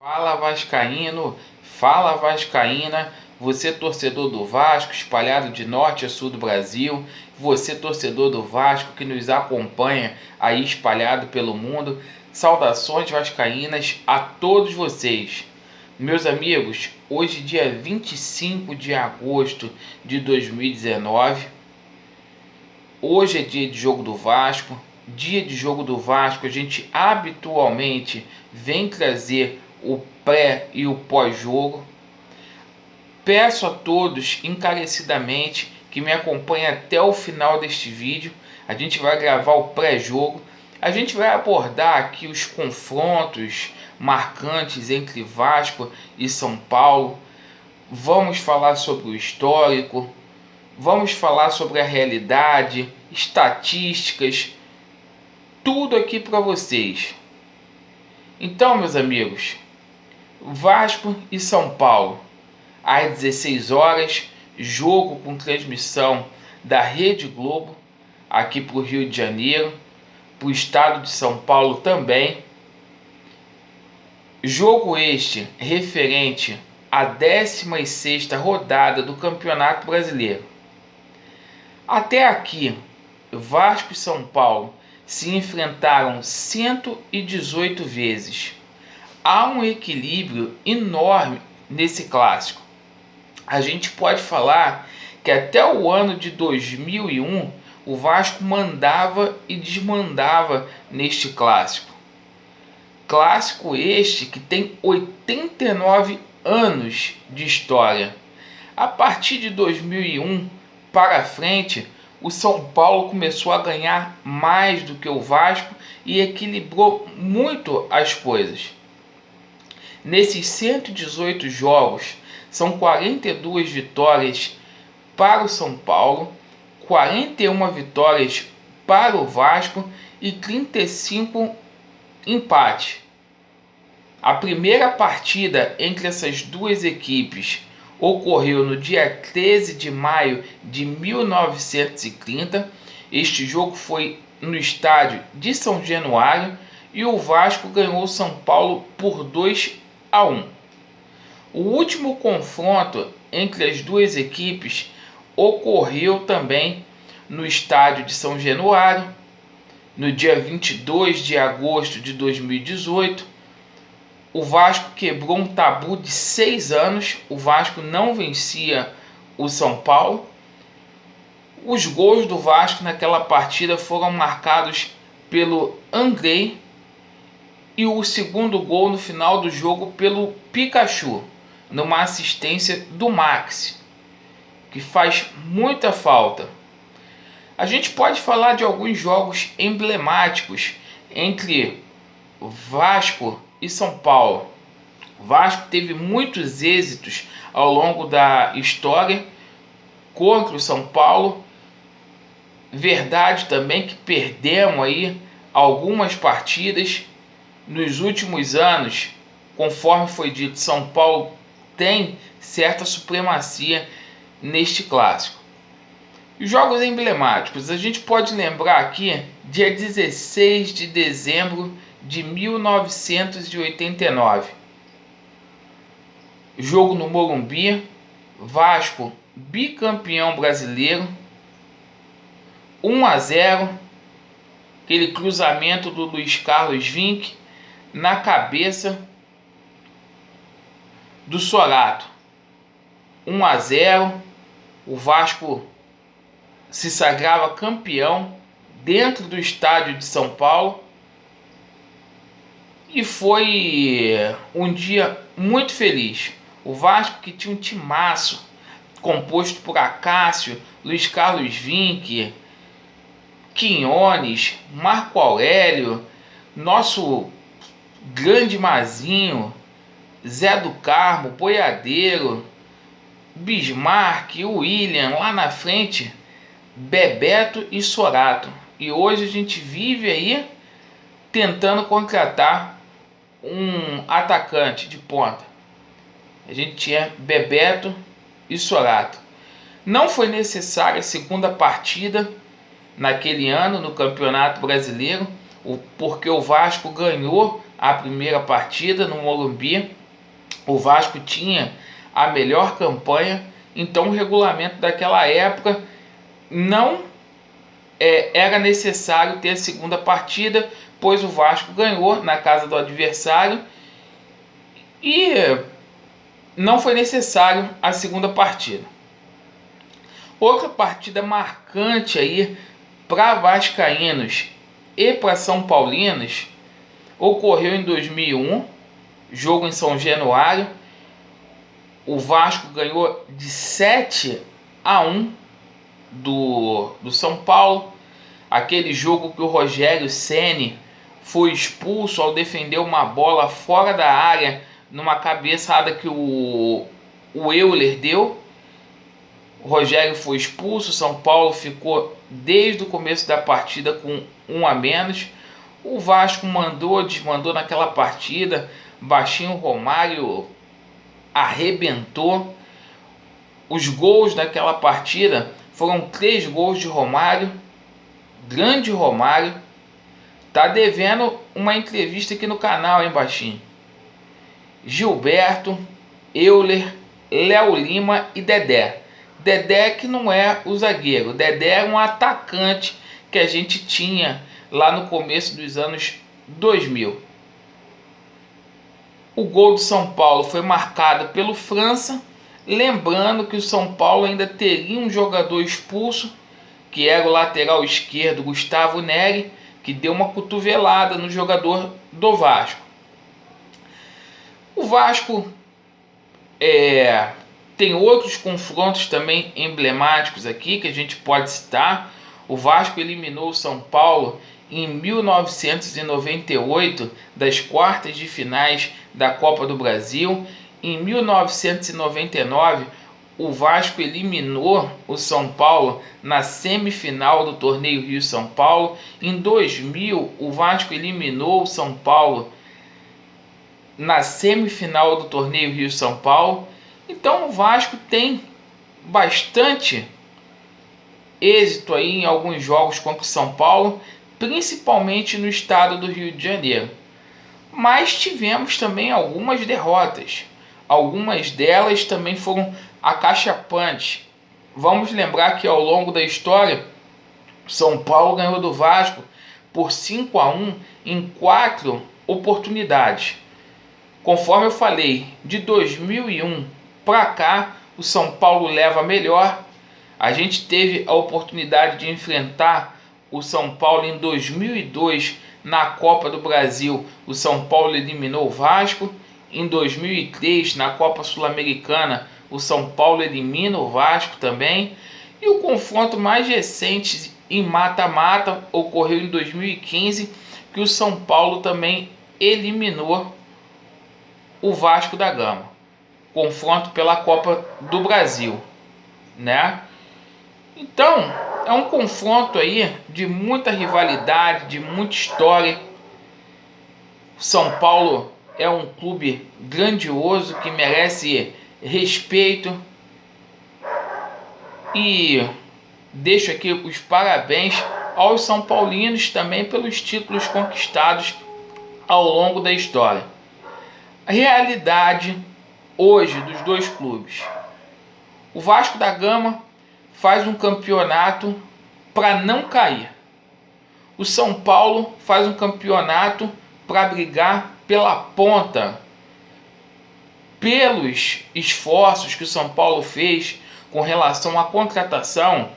Fala Vascaíno, fala Vascaína, você torcedor do Vasco, espalhado de norte a sul do Brasil, você torcedor do Vasco que nos acompanha aí espalhado pelo mundo, saudações vascaínas a todos vocês. Meus amigos, hoje dia 25 de agosto de 2019, hoje é dia de jogo do Vasco. Dia de jogo do Vasco, a gente habitualmente vem trazer o pré e o pós-jogo. Peço a todos encarecidamente que me acompanhem até o final deste vídeo. A gente vai gravar o pré-jogo. A gente vai abordar aqui os confrontos marcantes entre Vasco e São Paulo. Vamos falar sobre o histórico. Vamos falar sobre a realidade, estatísticas, tudo aqui para vocês. Então, meus amigos, Vasco e São Paulo, às 16 horas, jogo com transmissão da Rede Globo, aqui para o Rio de Janeiro, para o estado de São Paulo também. Jogo este referente à 16ª rodada do Campeonato Brasileiro. Até aqui, Vasco e São Paulo se enfrentaram 118 vezes. Há um equilíbrio enorme nesse clássico. A gente pode falar que até o ano de 2001 o Vasco mandava e desmandava neste clássico. Clássico este que tem 89 anos de história. A partir de 2001 para frente, o São Paulo começou a ganhar mais do que o Vasco e equilibrou muito as coisas. Nesses 118 jogos, são 42 vitórias para o São Paulo, 41 vitórias para o Vasco e 35 empates. A primeira partida entre essas duas equipes ocorreu no dia 13 de maio de 1930. Este jogo foi no estádio de São Januário e o Vasco ganhou o São Paulo por 2-1. O último confronto entre as duas equipes ocorreu também no estádio de São Januário, no dia 22 de agosto de 2018. O Vasco quebrou um tabu de 6 anos. O Vasco não vencia o São Paulo. Os gols do Vasco naquela partida foram marcados pelo Andrei e o segundo gol no final do jogo pelo Pikachu, numa assistência do Maxi, que faz muita falta. A gente pode falar de alguns jogos emblemáticos entre Vasco e São Paulo. O Vasco teve muitos êxitos ao longo da história contra o São Paulo. Verdade também que perdemos aí algumas partidas nos últimos anos. Conforme foi dito, São Paulo tem certa supremacia neste clássico. Jogos emblemáticos, a gente pode lembrar aqui, dia 16 de dezembro de 1989. Jogo no Morumbi, Vasco bicampeão brasileiro, 1-0, aquele cruzamento do Luiz Carlos Vinck na cabeça do Sorato. 1-0, o Vasco se sagrava campeão dentro do estádio de São Paulo. E foi um dia muito feliz. O Vasco, que tinha um timaço composto por Acácio, Luiz Carlos Vinck, Quinones, Marco Aurélio, nosso grande Mazinho, Zé do Carmo, Boiadeiro, Bismarck, William, lá na frente, Bebeto e Sorato. E hoje a gente vive aí tentando contratar um atacante de ponta. A gente tinha Bebeto e Sorato. Não foi necessária a segunda partida naquele ano no Campeonato Brasileiro, porque o Vasco ganhou a primeira partida no Morumbi. O Vasco tinha a melhor campanha, então o regulamento daquela época não era necessário ter a segunda partida, pois o Vasco ganhou na casa do adversário e não foi necessário a segunda partida. Outra partida marcante aí para vascaínos e para são paulinos ocorreu em 2001, jogo em São Januário. O Vasco ganhou de 7-1 do São Paulo. Aquele jogo que o Rogério Ceni foi expulso ao defender uma bola fora da área numa cabeçada que o Euler deu. O Rogério foi expulso, o São Paulo ficou desde o começo da partida com 1 a menos. O Vasco desmandou naquela partida. Baixinho Romário arrebentou. Os gols daquela partida foram 3 gols de Romário. Grande Romário. Tá devendo uma entrevista aqui no canal, hein, Baixinho? Gilberto, Euler, Léo Lima e Dedé. Dedé que não é o zagueiro. Dedé é um atacante que a gente tinha lá no começo dos anos 2000. O gol do São Paulo foi marcado pelo França. Lembrando que o São Paulo ainda teria um jogador expulso, que era o lateral esquerdo Gustavo Neri, que deu uma cotovelada no jogador do Vasco. O Vasco tem outros confrontos também emblemáticos aqui que a gente pode citar. O Vasco eliminou o São Paulo em 1998 das quartas de finais da Copa do Brasil. Em 1999, o Vasco eliminou o São Paulo na semifinal do torneio Rio-São Paulo. Em 2000, o Vasco eliminou o São Paulo na semifinal do torneio Rio-São Paulo. Então o Vasco tem bastante êxito aí em alguns jogos contra o São Paulo, principalmente no estado do Rio de Janeiro. Mas tivemos também algumas derrotas. Algumas delas também foram acachapantes. Vamos lembrar que ao longo da história, São Paulo ganhou do Vasco por 5-1 em 4 oportunidades. Conforme eu falei, de 2001 para cá, o São Paulo leva melhor. A gente teve a oportunidade de enfrentar o São Paulo em 2002 na Copa do Brasil. O São Paulo eliminou o Vasco. Em 2003, na Copa Sul-Americana, o São Paulo elimina o Vasco também. E o confronto mais recente em mata-mata ocorreu em 2015, que o São Paulo também eliminou o Vasco da Gama. Confronto pela Copa do Brasil, né? Então, é um confronto aí de muita rivalidade, de muita história. São Paulo é um clube grandioso que merece respeito. E deixo aqui os parabéns aos são paulinos também pelos títulos conquistados ao longo da história. A realidade hoje dos dois clubes. O Vasco da Gama faz um campeonato para não cair. O São Paulo faz um campeonato para brigar pela ponta. Pelos esforços que o São Paulo fez com relação à contratação,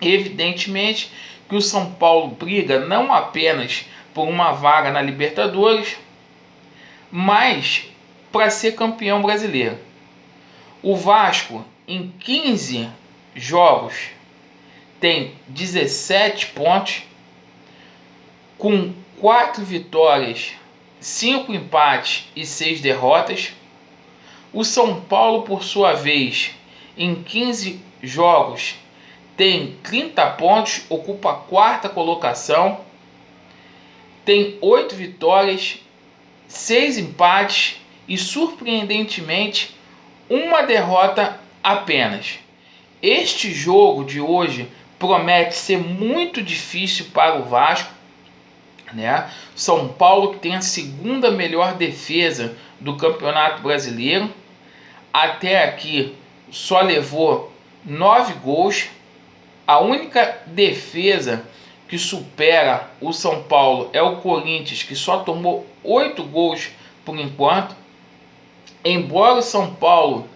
evidentemente que o São Paulo briga não apenas por uma vaga na Libertadores, mas para ser campeão brasileiro. O Vasco, em 15 jogos, tem 17 pontos, com 4 vitórias, 5 empates e 6 derrotas. O São Paulo, por sua vez, em 15 jogos, tem 30 pontos, ocupa a 4ª colocação, tem 8 vitórias, 6 empates e, surpreendentemente, 1 derrota apenas. Este jogo de hoje promete ser muito difícil para o Vasco, né? São Paulo, que tem a segunda melhor defesa do Campeonato Brasileiro, até aqui só levou 9 gols. A única defesa que supera o São Paulo é o Corinthians, que só tomou 8 gols por enquanto. Embora o São Paulo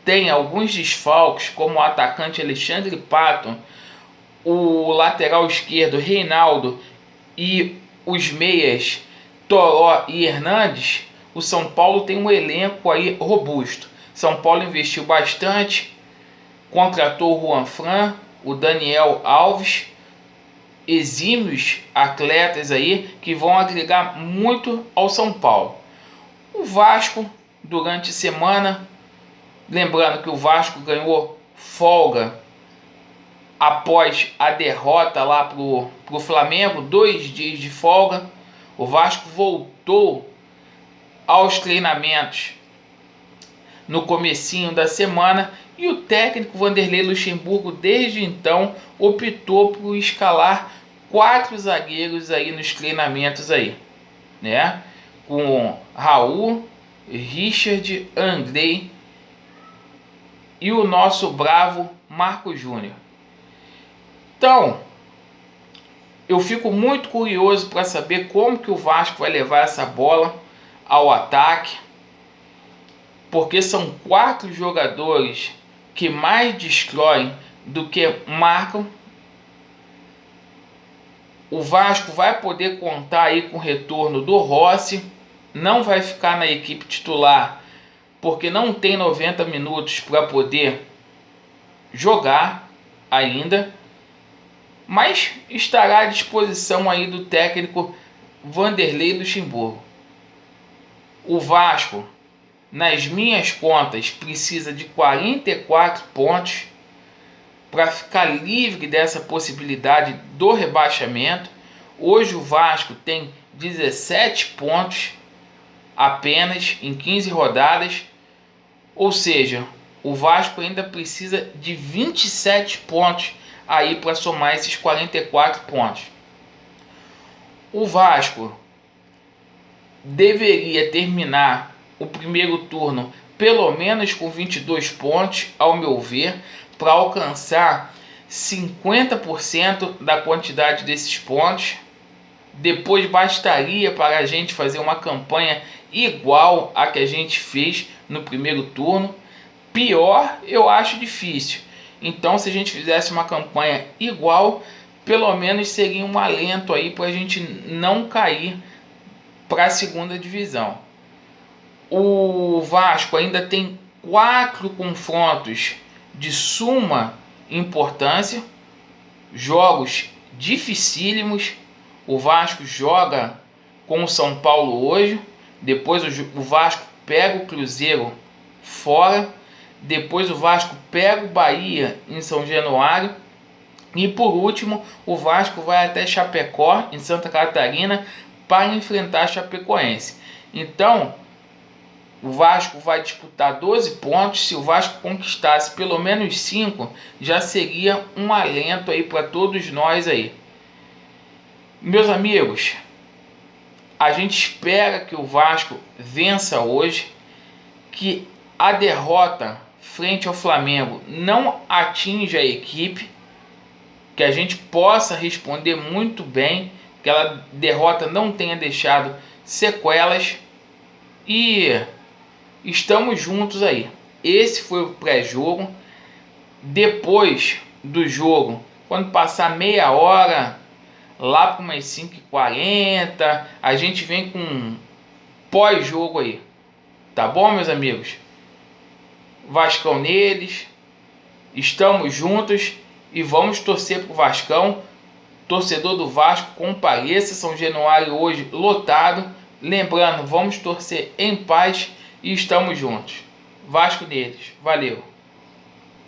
tenha alguns desfalques, como o atacante Alexandre Pato, o lateral esquerdo Reinaldo e os meias Toró e Hernandes, o São Paulo tem um elenco aí robusto. São Paulo investiu bastante, contratou o Juan Fran, o Daniel Alves, exímios atletas aí que vão agregar muito ao São Paulo. O Vasco, durante a semana, lembrando que o Vasco ganhou folga após a derrota lá pro Flamengo, 2 dias de folga. O Vasco voltou aos treinamentos no comecinho da semana e o técnico Vanderlei Luxemburgo desde então optou por escalar 4 zagueiros aí nos treinamentos aí, né? Com Raul, Richard, Andrei e o nosso bravo Marco Júnior. Então, eu fico muito curioso para saber como que o Vasco vai levar essa bola ao ataque, porque são 4 jogadores que mais destroem do que marcam. O Vasco vai poder contar aí com o retorno do Rossi, não vai ficar na equipe titular, porque não tem 90 minutos para poder jogar ainda, mas estará à disposição aí do técnico Vanderlei Luxemburgo. O Vasco, nas minhas contas, precisa de 44 pontos para ficar livre dessa possibilidade do rebaixamento. Hoje o Vasco tem 17 pontos apenas em 15 rodadas, ou seja, o Vasco ainda precisa de 27 pontos aí para somar esses 44 pontos. O Vasco deveria terminar o primeiro turno pelo menos com 22 pontos, ao meu ver, para alcançar 50% da quantidade desses pontos. Depois bastaria para a gente fazer uma campanha igual a que a gente fez no primeiro turno. Pior eu acho difícil. Então, se a gente fizesse uma campanha igual, pelo menos seria um alento aí para a gente não cair para a segunda divisão. O Vasco ainda tem 4 confrontos de suma importância, jogos dificílimos. O Vasco joga com o São Paulo hoje, depois o Vasco pega o Cruzeiro fora, depois o Vasco pega o Bahia em São Januário e por último o Vasco vai até Chapecó, em Santa Catarina, para enfrentar a Chapecoense. Então o Vasco vai disputar 12 pontos. Se o Vasco conquistasse pelo menos 5, já seria um alento aí para todos nós aí. Meus amigos, a gente espera que o Vasco vença hoje, que a derrota frente ao Flamengo não atinja a equipe, que a gente possa responder muito bem, que aquela derrota não tenha deixado sequelas e estamos juntos aí. Esse foi o pré-jogo. Depois do jogo, quando passar meia hora, lá para umas 5h40, a gente vem com pós-jogo aí. Tá bom, meus amigos? Vascão neles. Estamos juntos e vamos torcer pro Vascão. Torcedor do Vasco, compareça. São Januário hoje lotado. Lembrando, vamos torcer em paz e estamos juntos. Vasco neles. Valeu.